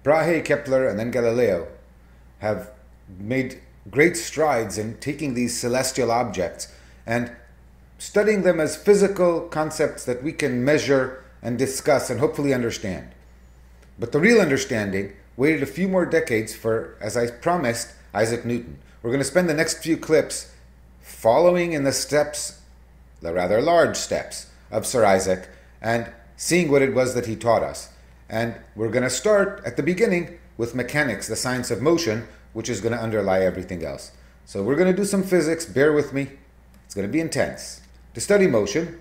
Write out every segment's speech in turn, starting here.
Brahe, Kepler, and then Galileo have made great strides in taking these celestial objects and studying them as physical concepts that we can measure and discuss and hopefully understand. But the real understanding waited a few more decades for, as I promised, Isaac Newton. We're going to spend the next few clips following in the steps, the rather large steps, of Sir Isaac and seeing what it was that he taught us. And we're going to start at the beginning with mechanics, the science of motion, which is going to underlie everything else. So we're going to do some physics, bear with me. It's going to be intense. To study motion,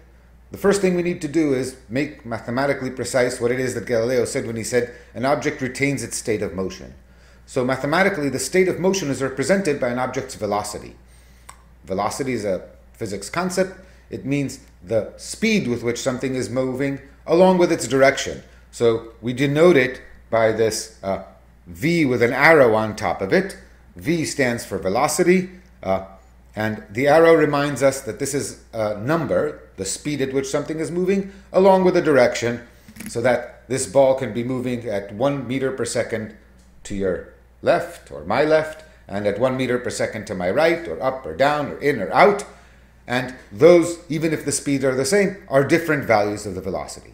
the first thing we need to do is make mathematically precise what it is that Galileo said when he said an object retains its state of motion. So mathematically, the state of motion is represented by an object's velocity. Velocity is a physics concept. It means the speed with which something is moving along with its direction. So we denote it by this V with an arrow on top of it. V stands for velocity, and the arrow reminds us that this is a number, the speed at which something is moving, along with a direction, so that this ball can be moving at 1 meter per second to your left or my left, and at 1 meter per second to my right, or up or down, or in or out. And those, even if the speeds are the same, are different values of the velocity.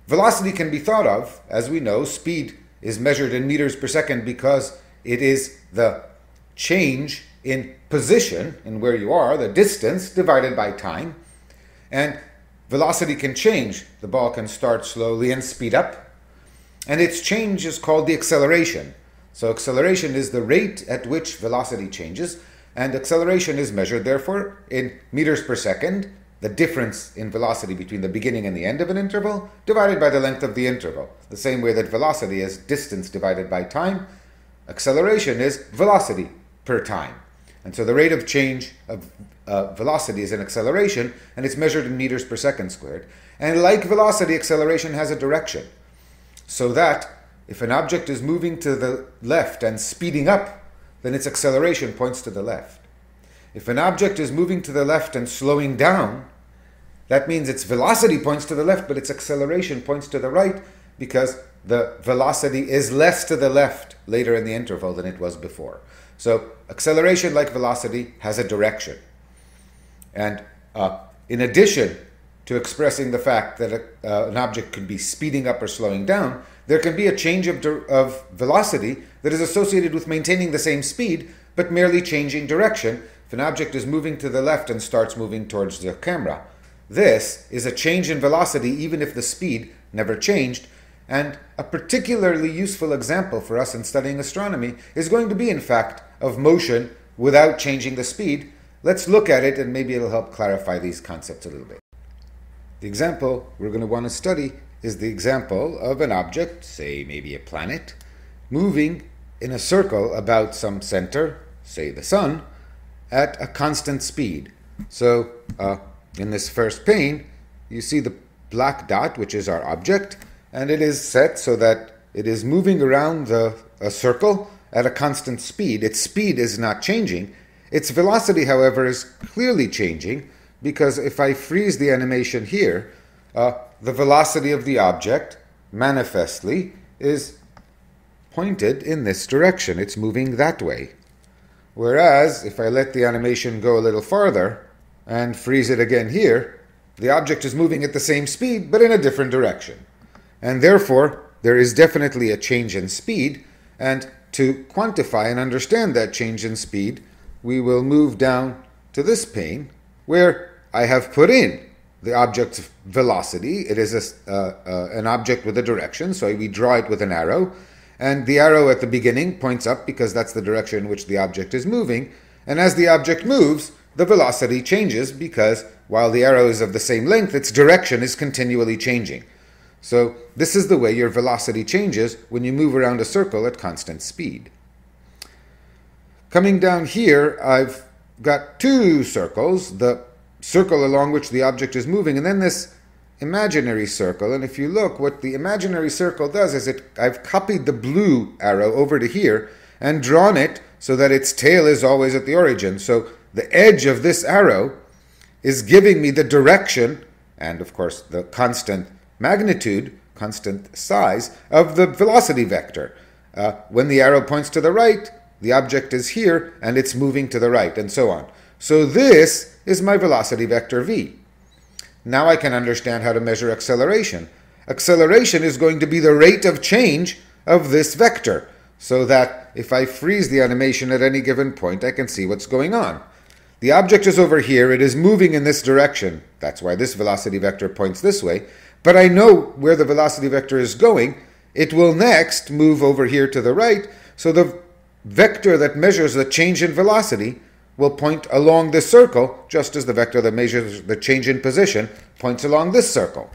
Velocity can be thought of, as we know, speed is measured in meters per second because it is the change in position, in where you are, the distance divided by time. And velocity can change. The ball can start slowly and speed up. And its change is called the acceleration. So acceleration is the rate at which velocity changes. And acceleration is measured, therefore, in meters per second, the difference in velocity between the beginning and the end of an interval, divided by the length of the interval. The same way that velocity is distance divided by time, acceleration is velocity per time. And so the rate of change of velocity is an acceleration, and it's measured in meters per second squared. And like velocity, acceleration has a direction. So that if an object is moving to the left and speeding up, then its acceleration points to the left. If an object is moving to the left and slowing down, that means its velocity points to the left, but its acceleration points to the right, because the velocity is less to the left later in the interval than it was before. So acceleration, like velocity, has a direction. And in addition to expressing the fact that an object could be speeding up or slowing down, there can be a change of velocity that is associated with maintaining the same speed, but merely changing direction. If an object is moving to the left and starts moving towards the camera, this is a change in velocity even if the speed never changed. And a particularly useful example for us in studying astronomy is going to be, in fact, of motion without changing the speed. Let's look at it, and maybe it'll help clarify these concepts a little bit. The example we're going to want to study is the example of an object, say maybe a planet, moving in a circle about some center, say the sun, at a constant speed. So in this first pane, you see the black dot, which is our object, and it is set so that it is moving around a circle at a constant speed. Its speed is not changing. Its velocity, however, is clearly changing, because if I freeze the animation here, the velocity of the object, manifestly, is pointed in this direction. It's moving that way. Whereas, if I let the animation go a little farther and freeze it again here, the object is moving at the same speed, but in a different direction. And therefore, there is definitely a change in speed, and to quantify and understand that change in speed, we will move down to this pane, where I have put in the object's velocity. It is an object with a direction, so we draw it with an arrow, and the arrow at the beginning points up because that's the direction in which the object is moving, and as the object moves, the velocity changes because while the arrow is of the same length, its direction is continually changing. So this is the way your velocity changes when you move around a circle at constant speed. Coming down here, I've got two circles, the circle along which the object is moving, and then this imaginary circle. And if you look, what the imaginary circle does is I've copied the blue arrow over to here and drawn it so that its tail is always at the origin. So the edge of this arrow is giving me the direction, and of course the constant magnitude constant size of the velocity vector. When the arrow points to the right, the object is here and it's moving to the right, and so on. So this is my velocity vector v. Now I can understand how to measure acceleration. Acceleration is going to be the rate of change of this vector, so that if I freeze the animation at any given point, I can see what's going on. The object is over here, it is moving in this direction. That's why this velocity vector points this way. But I know where the velocity vector is going. It will next move over here to the right, so the vector that measures the change in velocity will point along this circle, just as the vector that measures the change in position points along this circle.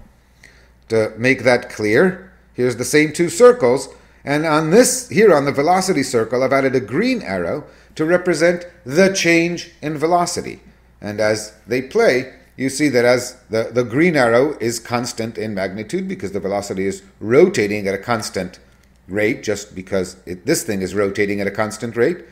To make that clear, here's the same two circles, and on this, here on the velocity circle, I've added a green arrow to represent the change in velocity. And as they play, you see that as the green arrow is constant in magnitude because the velocity is rotating at a constant rate, just because this thing is rotating at a constant rate.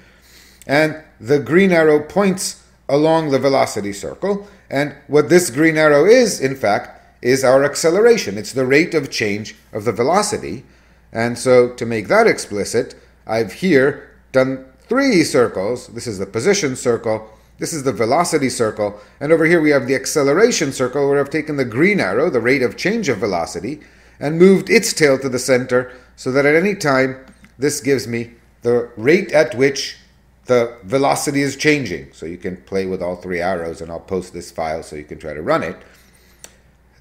And the green arrow points along the velocity circle. And what this green arrow is, in fact, is our acceleration. It's the rate of change of the velocity. And so to make that explicit, I've here done 3 circles. This is the position circle. This is the velocity circle. And over here we have the acceleration circle, where I've taken the green arrow, the rate of change of velocity, and moved its tail to the center, so that at any time this gives me the rate at which the velocity is changing. So you can play with all 3 arrows, and I'll post this file so you can try to run it.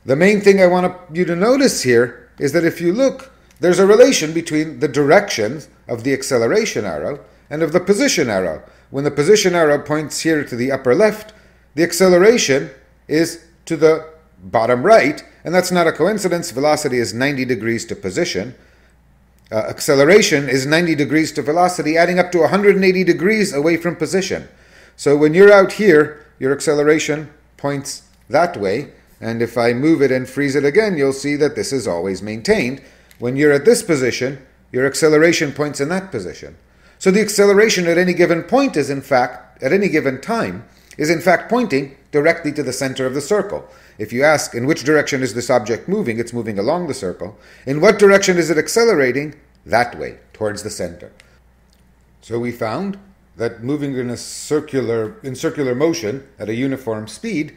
The main thing I want you to notice here is that if you look, there's a relation between the directions of the acceleration arrow and of the position arrow. When the position arrow points here to the upper left, the acceleration is to the bottom right, and that's not a coincidence. Velocity is 90 degrees to position. Acceleration is 90 degrees to velocity, adding up to 180 degrees away from position. So when you're out here, your acceleration points that way, and if I move it and freeze it again, you'll see that this is always maintained. When you're at this position, your acceleration points in that position. So the acceleration at any given point is in fact, at any given time, is in fact pointing directly to the center of the circle. If you ask, in which direction is this object moving? It's moving along the circle. In what direction is it accelerating? That way, towards the center. So we found that moving in circular motion at a uniform speed,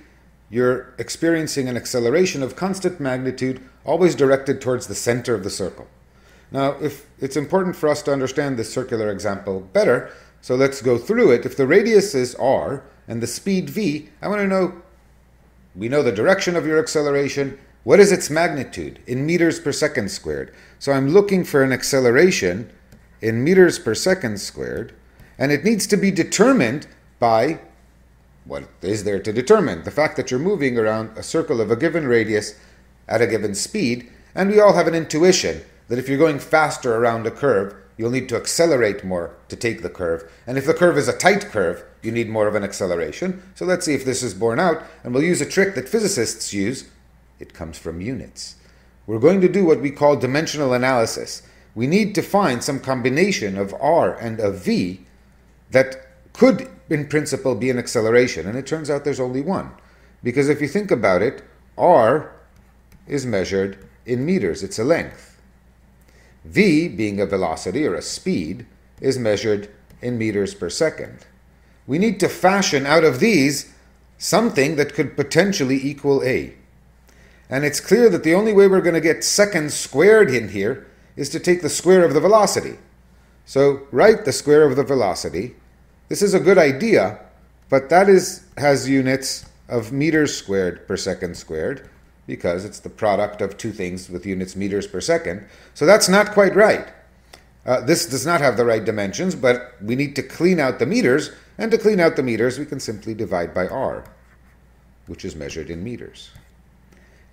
you're experiencing an acceleration of constant magnitude, always directed towards the center of the circle. Now, if it's important for us to understand this circular example better, so let's go through it. If the radius is r and the speed v, I want to know, we know the direction of your acceleration. What is its magnitude in meters per second squared? So I'm looking for an acceleration in meters per second squared, and it needs to be determined by, what is there to determine? The fact that you're moving around a circle of a given radius at a given speed, and we all have an intuition that if you're going faster around a curve, you'll need to accelerate more to take the curve. And if the curve is a tight curve, you need more of an acceleration. So let's see if this is borne out, and we'll use a trick that physicists use. It comes from units. We're going to do what we call dimensional analysis. We need to find some combination of r and of v that could, in principle, be an acceleration. And it turns out there's only one. Because if you think about it, r is measured in meters. It's a length. V, being a velocity or a speed, is measured in meters per second. We need to fashion out of these something that could potentially equal a. And it's clear that the only way we're going to get seconds squared in here is to take the square of the velocity. So write the square of the velocity. This is a good idea, but that has units of meters squared per second squared, because it's the product of two things with units meters per second. So that's not quite right. This does not have the right dimensions, but we need to clean out the meters, and to clean out the meters, we can simply divide by r, which is measured in meters.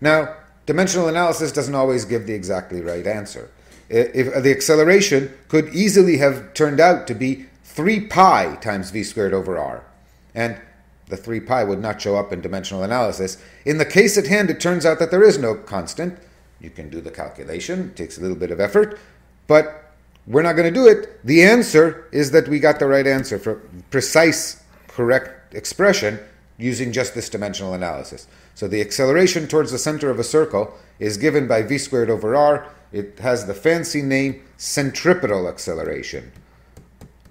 Now, dimensional analysis doesn't always give the exactly right answer. If the acceleration could easily have turned out to be 3 pi times v squared over r, and the 3 pi would not show up in dimensional analysis. In the case at hand, it turns out that there is no constant. You can do the calculation. It takes a little bit of effort, but we're not going to do it. The answer is that we got the right answer. For precise, correct expression, using just this dimensional analysis. So the acceleration towards the center of a circle is given by v squared over r. It has the fancy name centripetal acceleration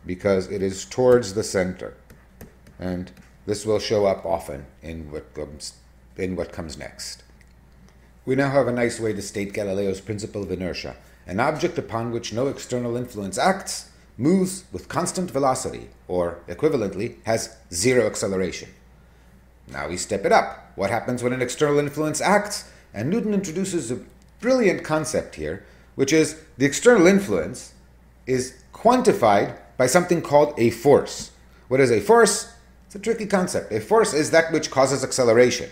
because it is towards the center. And this will show up often in what comes next. We now have a nice way to state Galileo's principle of inertia. An object upon which no external influence acts moves with constant velocity, or equivalently, has zero acceleration. Now we step it up. What happens when an external influence acts? And Newton introduces a brilliant concept here, which is the external influence is quantified by something called a force. What is a force? It's a tricky concept. A force is that which causes acceleration.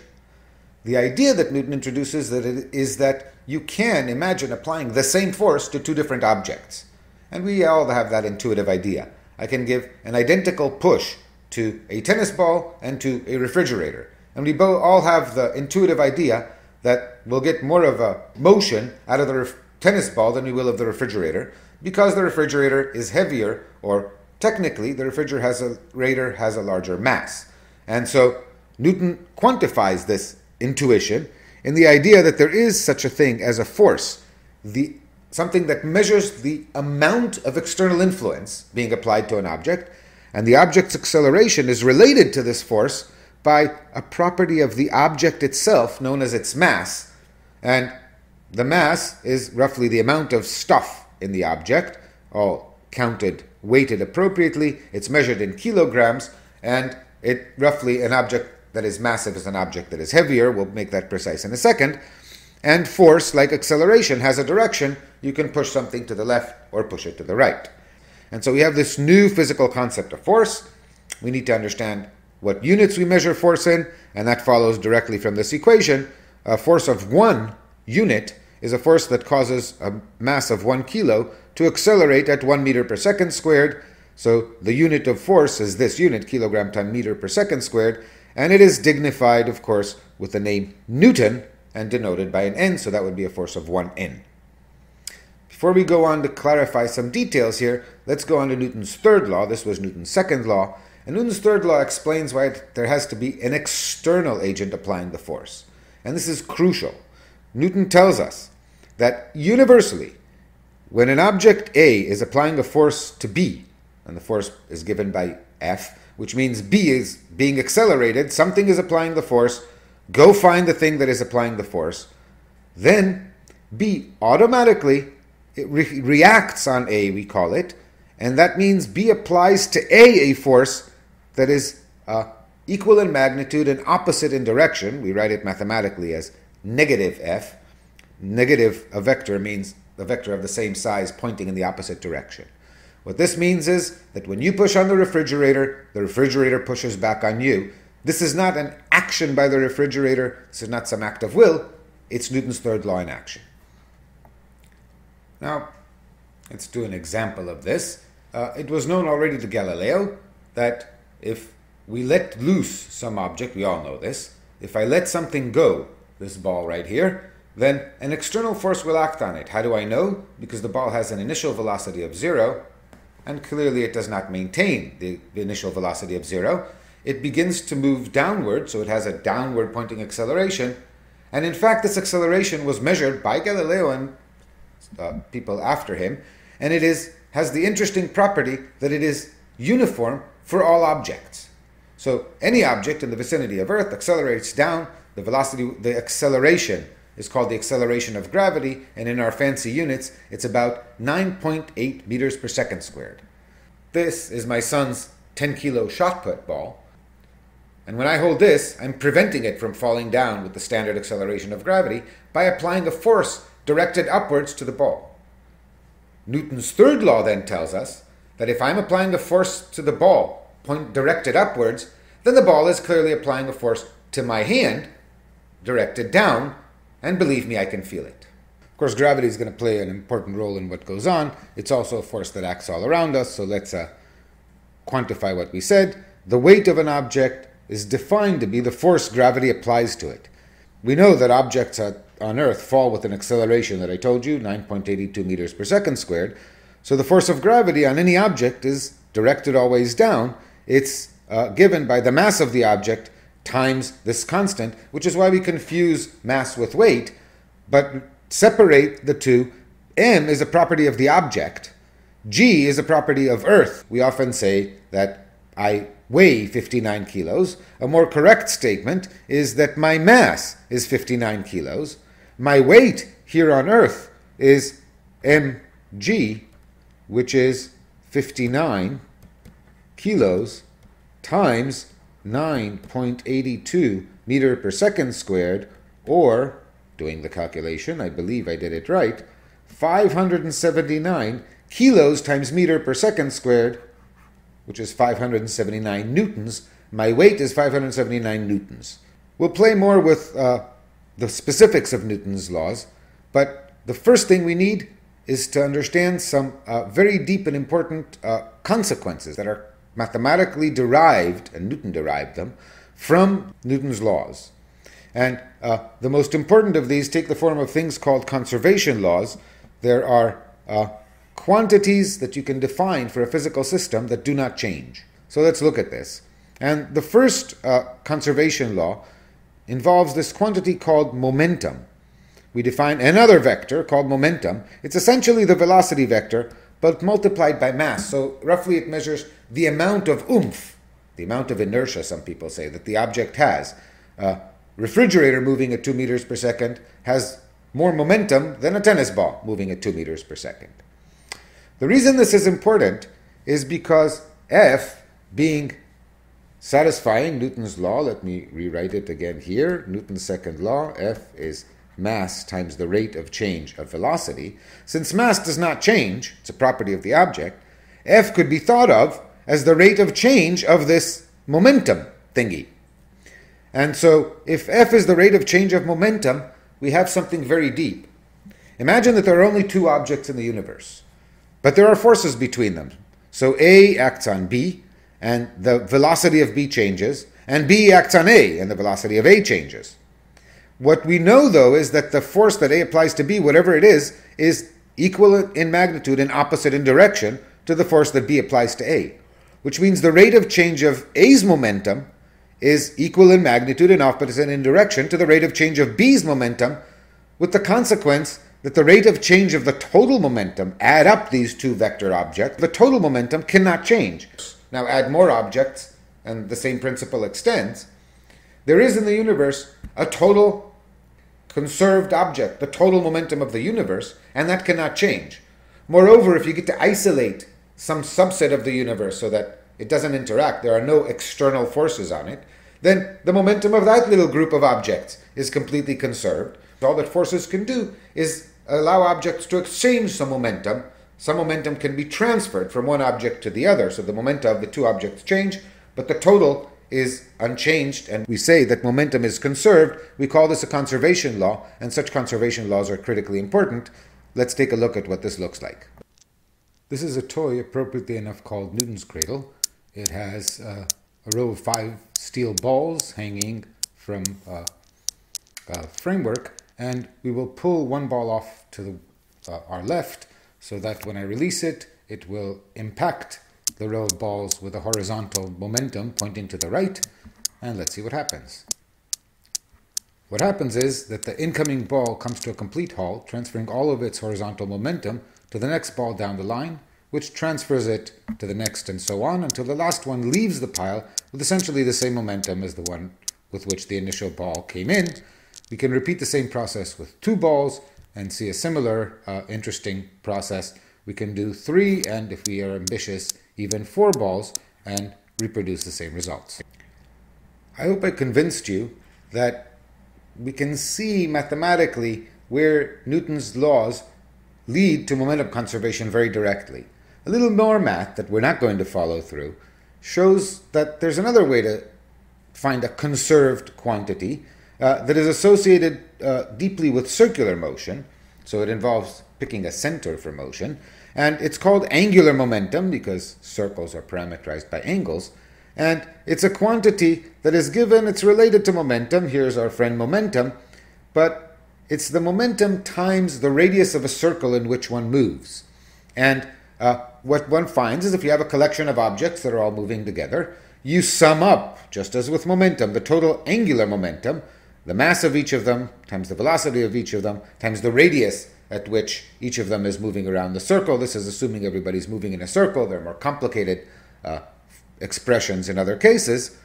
The idea that Newton introduces is that you can imagine applying the same force to two different objects. And we all have that intuitive idea. I can give an identical push to a tennis ball and to a refrigerator. And we all have the intuitive idea that we'll get more of a motion out of the tennis ball than we will of the refrigerator, because the refrigerator is heavier, or technically the refrigerator has a larger mass. And so Newton quantifies this intuition in the idea that there is such a thing as a force, something that measures the amount of external influence being applied to an object, and the object's acceleration is related to this force by a property of the object itself known as its mass. And the mass is roughly the amount of stuff in the object, all counted, weighted appropriately. It's measured in kilograms, and an object that is massive is an object that is heavier. We'll make that precise in a second. And force, like acceleration, has a direction. You can push something to the left or push it to the right. And so we have this new physical concept of force. We need to understand what units we measure force in, and that follows directly from this equation. A force of 1 unit is a force that causes a mass of 1 kilo to accelerate at 1 meter per second squared. So the unit of force is this unit, kilogram times meter per second squared, and it is dignified, of course, with the name Newton and denoted by an N, so that would be a force of 1 N. Before we go on to clarify some details here, let's go on to Newton's third law. This was Newton's second law. And Newton's third law explains why there has to be an external agent applying the force. And this is crucial. Newton tells us that universally, when an object A is applying a force to B, and the force is given by F, which means B is being accelerated, something is applying the force, go find the thing that is applying the force, then B automatically reacts on A, we call it, and that means B applies to A force that is equal in magnitude and opposite in direction. We write it mathematically as negative F. Negative, a vector, means a vector of the same size pointing in the opposite direction. What this means is that when you push on the refrigerator pushes back on you. This is not an action by the refrigerator. This is not some act of will. It's Newton's third law in action. Now, let's do an example of this. It was known already to Galileo that if we let loose some object, we all know this, if I let something go, this ball right here, then an external force will act on it. How do I know? Because the ball has an initial velocity of 0, and clearly it does not maintain the initial velocity of 0. It begins to move downward, so it has a downward pointing acceleration, and in fact this acceleration was measured by Galileo and people after him, and it has the interesting property that it is uniform for all objects. So any object in the vicinity of Earth accelerates down, the acceleration is called the acceleration of gravity, and in our fancy units, it's about 9.8 meters per second squared. This is my son's 10-kilo shot put ball, and when I hold this, I'm preventing it from falling down with the standard acceleration of gravity by applying a force directed upwards to the ball. Newton's third law then tells us that if I'm applying a force to the ball, directed upwards, then the ball is clearly applying a force to my hand, directed down, and believe me, I can feel it. Of course, gravity is going to play an important role in what goes on. It's also a force that acts all around us, so let's quantify what we said. The weight of an object is defined to be the force gravity applies to it. We know that objects on Earth fall with an acceleration that I told you, 9.82 meters per second squared. So the force of gravity on any object is directed always down. It's given by the mass of the object times this constant, which is why we confuse mass with weight, but separate the two. M is a property of the object. G is a property of Earth. We often say that I weigh 59 kilos. A more correct statement is that my mass is 59 kilos. My weight here on Earth is mg, which is 59 kilos times 9.82 meter per second squared, or, doing the calculation, I believe I did it right, 579 kilos times meter per second squared, which is 579 newtons. My weight is 579 newtons. We'll play more with the specifics of Newton's laws, but the first thing we need is to understand some very deep and important consequences that are mathematically derived, and Newton derived them, from Newton's laws. And the most important of these take the form of things called conservation laws. There are quantities that you can define for a physical system that do not change. So let's look at this. And the first conservation law involves this quantity called momentum. We define another vector called momentum. It's essentially the velocity vector, but multiplied by mass. So roughly it measures the amount of oomph, the amount of inertia, some people say, that the object has. A refrigerator moving at 2 meters per second has more momentum than a tennis ball moving at 2 meters per second. The reason this is important is because F, being satisfying Newton's law, let me rewrite it again here, Newton's second law, F is mass times the rate of change of velocity. Since mass does not change, it's a property of the object, F could be thought of as the rate of change of this momentum thingy. And so if F is the rate of change of momentum, we have something very deep. Imagine that there are only two objects in the universe, but there are forces between them. So A acts on B, and the velocity of B changes, and B acts on A, and the velocity of A changes. What we know, though, is that the force that A applies to B, whatever it is equal in magnitude and opposite in direction to the force that B applies to A, which means the rate of change of A's momentum is equal in magnitude and opposite in direction to the rate of change of B's momentum, with the consequence that the rate of change of the total momentum, add up these two vector objects, the total momentum cannot change. Now add more objects, and the same principle extends. There is in the universe a total conserved object, the total momentum of the universe, and that cannot change. Moreover, if you get to isolate some subset of the universe so that it doesn't interact, there are no external forces on it, then the momentum of that little group of objects is completely conserved. All that forces can do is allow objects to exchange some momentum. Some momentum can be transferred from one object to the other, so the momenta of the two objects change, but the total is unchanged, and we say that momentum is conserved. We call this a conservation law, and such conservation laws are critically important. Let's take a look at what this looks like. This is a toy, appropriately enough, called Newton's cradle. It has a row of 5 steel balls hanging from a framework, and we will pull one ball off to our left so that when I release it, it will impact the row of balls with a horizontal momentum pointing to the right, and let's see what happens. What happens is that the incoming ball comes to a complete halt, transferring all of its horizontal momentum to the next ball down the line, which transfers it to the next, and so on, until the last one leaves the pile with essentially the same momentum as the one with which the initial ball came in. We can repeat the same process with 2 balls and see a similar interesting process. We can do 3, and if we are ambitious, even 4 balls, and reproduce the same results. I hope I convinced you that we can see mathematically where Newton's laws lead to momentum conservation very directly. A little more math that we're not going to follow through shows that there's another way to find a conserved quantity that is associated deeply with circular motion. So it involves picking a center for motion. And it's called angular momentum because circles are parameterized by angles. And it's a quantity that is given, it's related to momentum. Here's our friend momentum. But it's the momentum times the radius of a circle in which one moves. And what one finds is if you have a collection of objects that are all moving together, you sum up, just as with momentum, the total angular momentum, the mass of each of them, times the velocity of each of them, times the radius at which each of them is moving around the circle. This is assuming everybody's moving in a circle. There are more complicated expressions in other cases.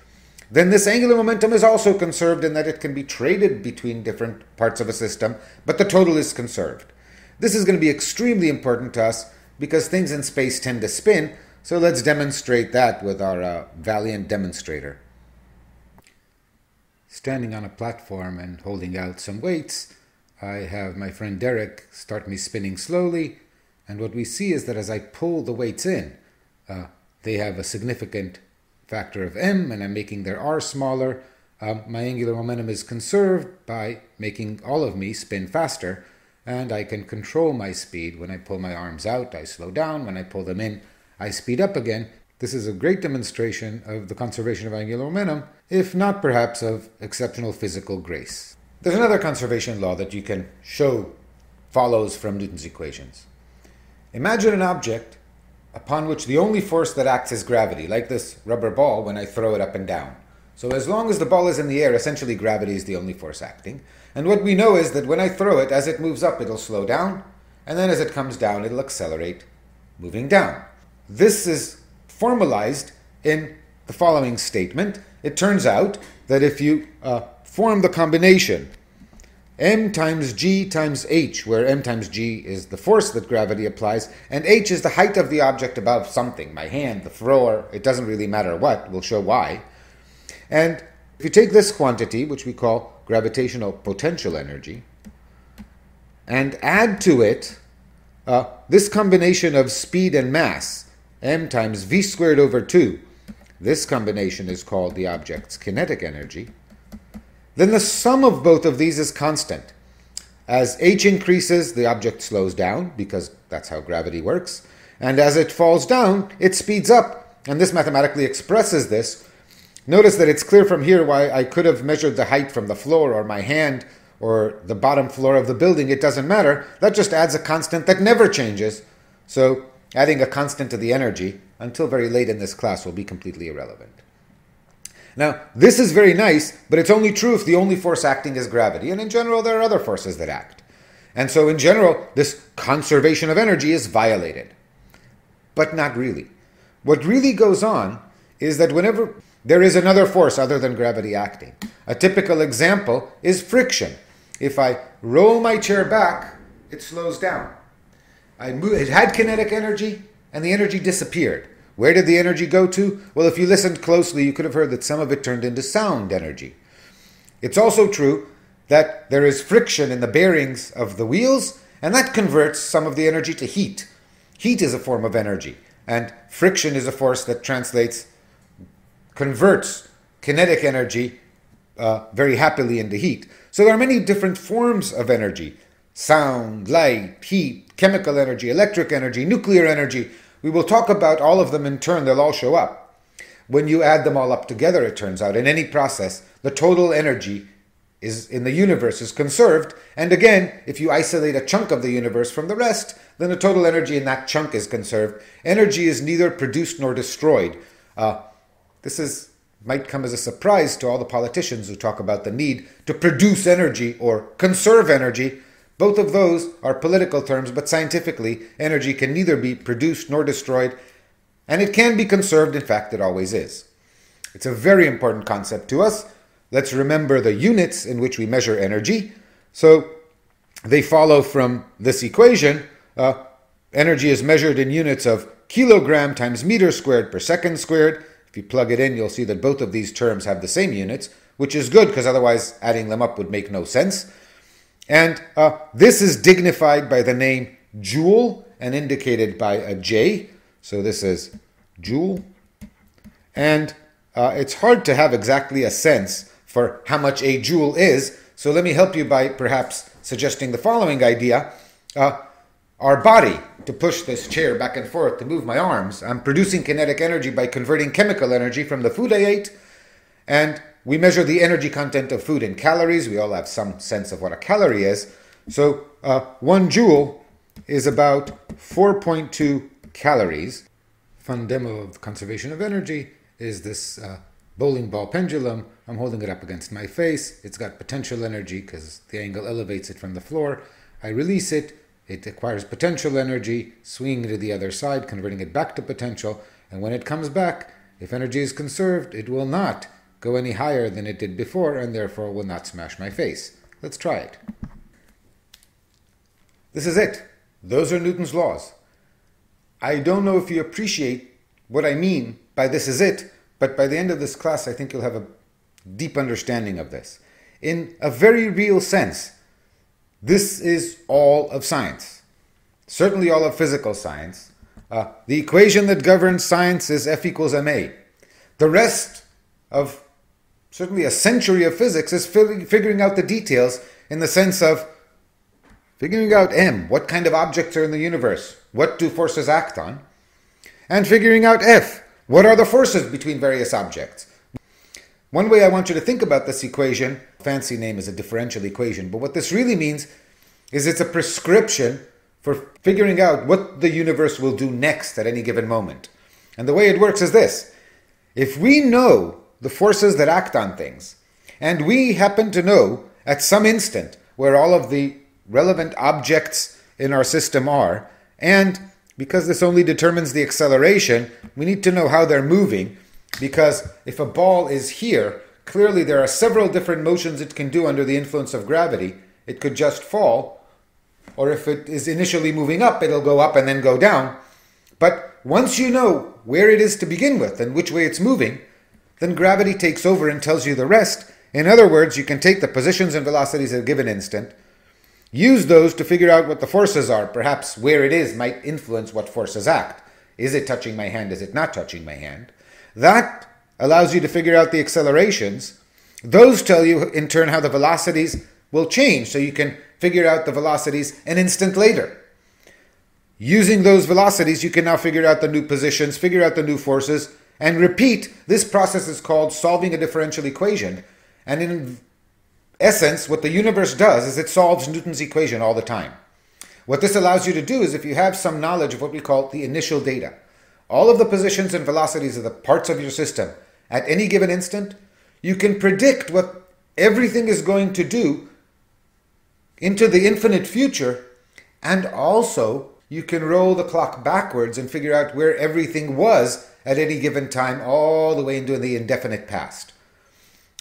Then this angular momentum is also conserved in that it can be traded between different parts of a system, but the total is conserved. This is going to be extremely important to us because things in space tend to spin, so let's demonstrate that with our valiant demonstrator. Standing on a platform and holding out some weights, I have my friend Derek start me spinning slowly, and what we see is that as I pull the weights in, they have a significant factor of m, and I'm making their r smaller. My angular momentum is conserved by making all of me spin faster, and I can control my speed. When I pull my arms out, I slow down. When I pull them in, I speed up again. This is a great demonstration of the conservation of angular momentum, if not perhaps of exceptional physical grace. There's another conservation law that you can show follows from Newton's equations. Imagine an object upon which the only force that acts is gravity, like this rubber ball when I throw it up and down. So as long as the ball is in the air, essentially gravity is the only force acting. And what we know is that when I throw it, as it moves up, it'll slow down, and then as it comes down, it'll accelerate, moving down. This is formalized in the following statement. It turns out that if you form the combination m times g times h, where m times g is the force that gravity applies, and h is the height of the object above something, my hand, the thrower, it doesn't really matter what, we'll show why. And if you take this quantity, which we call gravitational potential energy, and add to it this combination of speed and mass, m times v squared over 2, this combination is called the object's kinetic energy, then the sum of both of these is constant. As h increases, the object slows down, because that's how gravity works. And as it falls down, it speeds up. And this mathematically expresses this. Notice that it's clear from here why I could have measured the height from the floor or my hand or the bottom floor of the building. It doesn't matter. That just adds a constant that never changes. So adding a constant to the energy until very late in this class will be completely irrelevant. Now, this is very nice, but it's only true if the only force acting is gravity, and in general there are other forces that act. And so in general, this conservation of energy is violated. But not really. What really goes on is that whenever there is another force other than gravity acting, a typical example is friction. If I roll my chair back, it slows down. It had kinetic energy, and the energy disappeared. Where did the energy go to? Well, if you listened closely, you could have heard that some of it turned into sound energy. It's also true that there is friction in the bearings of the wheels, and that converts some of the energy to heat. Heat is a form of energy, and friction is a force that converts kinetic energy very happily into heat. So there are many different forms of energy: sound, light, heat, chemical energy, electric energy, nuclear energy. We will talk about all of them in turn. They'll all show up. When you add them all up together, it turns out, in any process, the total energy in the universe is conserved. And again, if you isolate a chunk of the universe from the rest, then the total energy in that chunk is conserved. Energy is neither produced nor destroyed. This might come as a surprise to all the politicians who talk about the need to produce energy or conserve energy. Both of those are political terms, but scientifically, energy can neither be produced nor destroyed, and it can be conserved. In fact, it always is. It's a very important concept to us. Let's remember the units in which we measure energy. So they follow from this equation. Energy is measured in units of kilogram times meter squared per second squared. If you plug it in, you'll see that both of these terms have the same units, which is good because otherwise adding them up would make no sense. And this is dignified by the name joule and indicated by a J. So this is joule. And it's hard to have exactly a sense for how much a joule is. So let me help you by perhaps suggesting the following idea. Our body, to push this chair back and forth, to move my arms, I'm producing kinetic energy by converting chemical energy from the food I ate. And we measure the energy content of food in calories. We all have some sense of what a calorie is. So 1 joule is about 4.2 calories. Fun demo of conservation of energy. is this bowling ball pendulum. I'm holding it up against my face. It's got potential energy because the angle elevates it from the floor. I release it. It acquires potential energy, swinging it to the other side, converting it back to potential. And when it comes back, if energy is conserved, it will not go any higher than it did before, and therefore will not smash my face. Let's try it. This is it. Those are Newton's laws. I don't know if you appreciate what I mean by this is it, but by the end of this class, I think you'll have a deep understanding of this. In a very real sense, this is all of science. Certainly all of physical science. The equation that governs science is F equals ma. The rest of certainly a century of physics is figuring out the details in the sense of figuring out M, what kind of objects are in the universe, what do forces act on, and figuring out F, what are the forces between various objects. One way I want you to think about this equation, fancy name is a differential equation, but what this really means is it's a prescription for figuring out what the universe will do next at any given moment. And the way it works is this. If we know the forces that act on things, and we happen to know at some instant where all of the relevant objects in our system are, and because this only determines the acceleration, we need to know how they're moving, because if a ball is here, clearly there are several different motions it can do under the influence of gravity. It could just fall, or if it is initially moving up, it'll go up and then go down. But once you know where it is to begin with and which way it's moving, then gravity takes over and tells you the rest. In other words, you can take the positions and velocities at a given instant, use those to figure out what the forces are. Perhaps where it is might influence what forces act. Is it touching my hand? Is it not touching my hand? That allows you to figure out the accelerations. Those tell you in turn how the velocities will change, so you can figure out the velocities an instant later. Using those velocities, you can now figure out the new positions, figure out the new forces, and repeat. This process is called solving a differential equation. And in essence, what the universe does is it solves Newton's equation all the time. What this allows you to do is, if you have some knowledge of what we call the initial data, all of the positions and velocities of the parts of your system at any given instant, you can predict what everything is going to do into the infinite future, and also you can roll the clock backwards and figure out where everything was at any given time all the way into the indefinite past.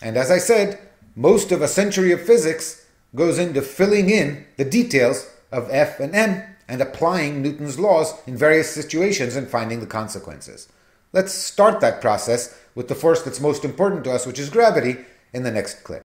And as I said, most of a century of physics goes into filling in the details of F and M and applying Newton's laws in various situations and finding the consequences. Let's start that process with the force that's most important to us, which is gravity, in the next clip.